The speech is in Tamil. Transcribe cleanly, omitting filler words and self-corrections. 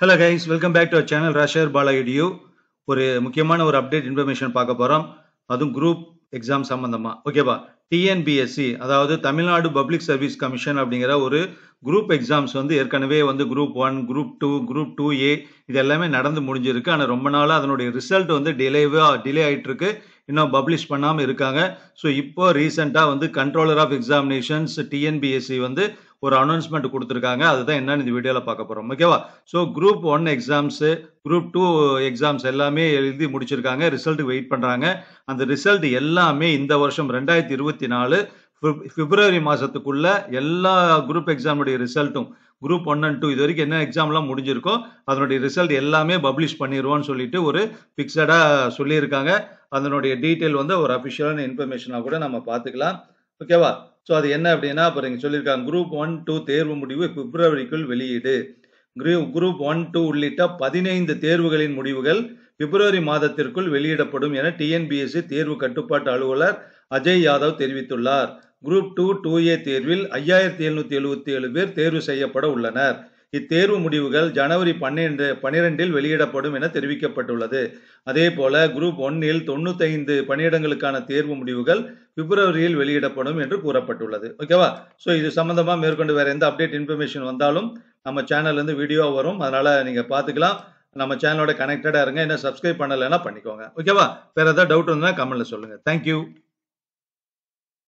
Hello guys, welcome back to our channel Rashar Bala Edu. ஒரு முக்கியமான ஒரு அப்டேட் இன்ஃபர்மேஷன் பார்க்க போறோம். அதுவும் குரூப் எக்ஸாம் சம்பந்தமா. ஓகேவா? TNPSC அதாவது தமிழ்நாடு பப்ளிக் சர்வீஸ் கமிஷன் அப்படிங்கிற ஒரு குரூப் எக்ஸாம்ஸ் ஏற்கனவே குரூப் 1, குரூப் 2, குரூப் 2A இது எல்லாமே நடந்து முடிஞ்சிருக்கு. ஆனா ரொம்ப நாளா அதனுடைய ரிசல்ட் டிலே ஆயிட்டு இருக்கு. இன்னும் பப்ளிஷ் பண்ணாம இருக்காங்க. ஸோ இப்போ ரீசெண்டா கண்ட்ரோலர் ஆஃப் எக்ஸாமினேஷன்ஸ் TNPSC ஒரு அனௌன்ஸ்மெண்ட் கொடுத்துருக்காங்க. அதுதான் என்னன்னு இந்த வீடியோல பார்க்க போறோம். ஓகேவா? So group 1 exams, group 2 exams எல்லாமே எழுதி முடிச்சிருக்காங்க. ரிசல்ட்டுக்கு வெயிட் பண்றாங்க. அந்த ரிசல்ட் எல்லாமே இந்த வருஷம் 2024 பிப்ரவரி மாசத்துக்குள்ள எல்லா குரூப் எக்ஸாமுடைய ரிசல்ட்டும் குரூப் 1 and 2 இது வரைக்கும் என்ன எக்ஸாம்லாம் முடிஞ்சிருக்கோ அதனுடைய ரிசல்ட் எல்லாமே பப்ளிஷ் பண்ணிடுவோம்னு சொல்லிட்டு ஒரு பிக்சடா சொல்லியிருக்காங்க. அதனுடைய டீட்டெயில் ஒரு அபிஷியலான இன்ஃபர்மேஷனா கூட நம்ம பார்த்துக்கலாம். ஓகேவா? ஸோ அது என்ன அப்படின்னா இப்போ இங்கே சொல்லியிருக்காங்க குரூப் 1, 2 தேர்வு முடிவு பிப்ரவரிக்குள் வெளியீடு. குரூப் 1, 2 உள்ளிட்ட 15 தேர்வுகளின் முடிவுகள் பிப்ரவரி மாதத்திற்குள் வெளியிடப்படும் என TNPSC தேர்வு கட்டுப்பாட்டு அலுவலர் அஜய் யாதவ் தெரிவித்துள்ளார். குரூப் 2, 2A தேர்வில் 5777 பேர் தேர்வு செய்யப்பட உள்ளனர். இத்தேர்வு முடிவுகள் ஜனவரி 12 வெளியிடப்படும் என தெரிவிக்கப்பட்டுள்ளது. அதே போல குரூப் 1 95 பணியிடங்களுக்கான தேர்வு முடிவுகள் பிப்ரவரியில் வெளியிடப்படும் என்று கூறப்பட்டுள்ளது. ஓகேவா? ஸோ இது சம்பந்தமா மேற்கொண்டு வேற எந்த அப்டேட் இன்ஃபர்மேஷன் வந்தாலும் நம்ம சேனல்ல இருந்து வீடியோ வரும். அதனால நீங்க பாத்துக்கலாம். நம்ம சேனலோட கனெக்டடா இருங்க. என்ன சப்ஸ்கிரைப் பண்ணலைன்னா பண்ணிக்கோங்க. ஓகேவா? வேற ஏதாவது டவுட் இருந்தா கமெண்ட்ல சொல்லுங்க. தேங்க்யூ.